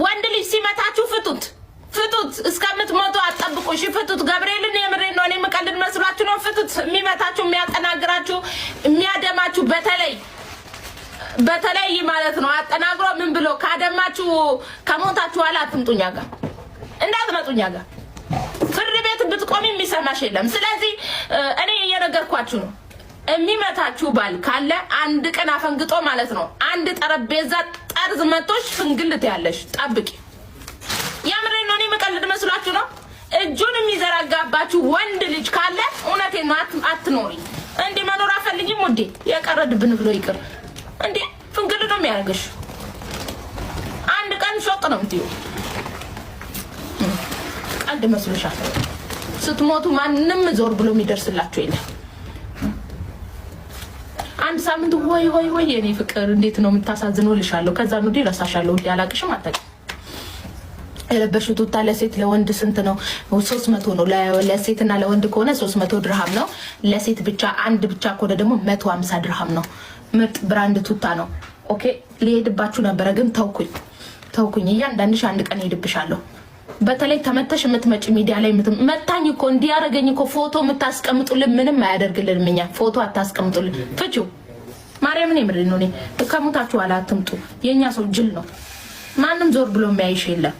ወንድ ልጅ ሲመታችሁ ፍቱት እስከምትሞቱ አጠብቁ። እሺ ፍቱት። ገብርኤልን የምሬን ነው። እኔ መቀልድ መስሏችሁ ነው? ፍቱት። የሚመታችሁ የሚያጠናግራችሁ የሚያደማችሁ በተለይ ማለት ነው። አጠናግሮ ምን ብሎ ካደማችሁ ከሞታችሁ ኋላ አትምጡኛ ጋር እንዳትመጡኛ ጋር ፍርድ ቤት ብትቆሚ የሚሰማሽ የለም። ስለዚህ እኔ እየነገርኳችሁ ነው። የሚመታችሁ ባል ካለ አንድ ቀን አፈንግጦ ማለት ነው አንድ ጠረጴዛ ጠርዝ መጥቶሽ ፍንግልት ያለሽ ጠብቂ። የምሬን ነው። እኔ መቀልድ መስሏችሁ ነው? እጁን የሚዘረጋባችሁ ወንድ ልጅ ካለ እውነቴን ነው አትኖሪ። እንዴ መኖር አፈልጊም ወዴ የቀረድብን ብሎ ይቅር እንዴ ፍንግል ነው የሚያደርግሽ። አንድ ቀን ሾጥ ነው እንዴ ቀልድ መስሎሻል? ስትሞቱ ማንንም ዞር ብሎ የሚደርስላችሁ የለም። አንድ ሳምንት ወይ የኔ ፍቅር እንዴት ነው የምታሳዝነው ልሻለሁ። ከዛ ነው ዲራሳሻለሁ ያላቅሽም አታውቂ። የለበሽው ቱታ ለሴት ለወንድ ስንት ነው? 300 ነው። ለሴትና ለወንድ ከሆነ 300 ድርሃም ነው። ለሴት ብቻ አንድ ብቻ ከሆነ ደግሞ 150 ድርሃም ነው። ምርጥ ብራንድ ቱታ ነው። ኦኬ ሊሄድባችሁ ነበረ ግን ተውኩኝ። እያንዳንድሽ አንድ ቀን ሄድብሻለሁ። በተለይ ተመተሽ የምትመጪ ሚዲያ ላይ መታኝ እኮ እንዲያረገኝ እኮ ፎቶ የምታስቀምጡልን ምንም አያደርግልንም። እኛ ፎቶ አታስቀምጡልን። ፍቺው ማርያምን የምሬን ነው። እኔ ከሞታችሁ ኋላ አትምጡ። የኛ ሰው ጅል ነው። ማንም ዞር ብሎ የሚያይሽ የለም።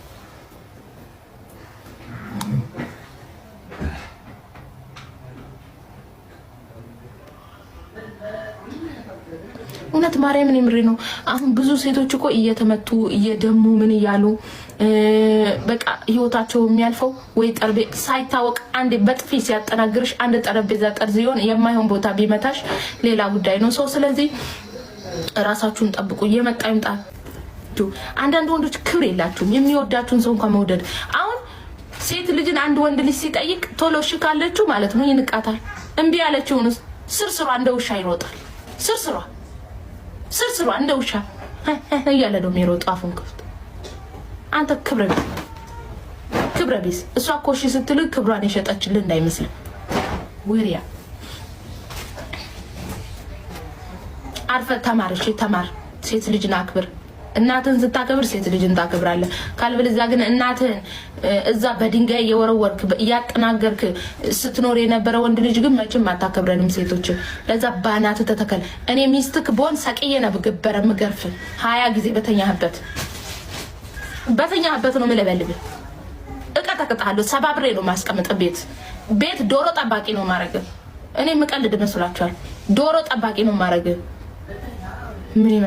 እውነት ማርያምን የምሬን ነው። አሁን ብዙ ሴቶች እኮ እየተመቱ እየደሙ ምን እያሉ በቃ ህይወታቸው የሚያልፈው ወይ ጠርቤ ሳይታወቅ አንዴ በጥፊ ሲያጠናግርሽ አንድ ጠረጴዛ ጠርዝ ይሆን የማይሆን ቦታ ቢመታሽ ሌላ ጉዳይ ነው። ሰው ስለዚህ ራሳችሁን ጠብቁ። እየመጣ ይምጣ። አንዳንድ ወንዶች ክብር የላችሁም። የሚወዳችሁን ሰው እንኳን መውደድ። አሁን ሴት ልጅን አንድ ወንድ ልጅ ሲጠይቅ ቶሎ እሺ ካለችው ማለት ነው ይንቃታል። እምቢ ያለችውን ስርስሯ እንደ ውሻ ይሮጣል። ስርስሯ እንደ ውሻ እያለ ነው የሚሮጠው አፉን ከፍቶ። አንተ ክብረ ቢስ እሷ እኮ እሺ ስትል ክብሯን የሸጠችልን እንዳይመስል ወሪያ። አርፈ ተማር። እሺ ተማር። ሴት ልጅን አክብር። እናትን ስታከብር ሴት ልጅን ታከብራለህ። ካልበለዚያ ግን እናትን እዛ በድንጋይ የወረወርክ እያጠናገርክ ስትኖር የነበረ ወንድ ልጅ ግን መቼም አታከብረንም ሴቶች። ለዛ ባናት ተተከል። እኔ ሚስትክ ቦን ሰቅዬ ነው ብገበረ ምገርፍ 20 ጊዜ በተኛህበት ነው የምለበልብህ። እቀጠቅጣለሁ። ሰባብሬ ነው ማስቀመጥ። ቤት ዶሮ ጠባቂ ነው ማረግ። እኔ ምቀልድ መስላችኋል? ዶሮ ጠባቂ ነው ማረግ። ምን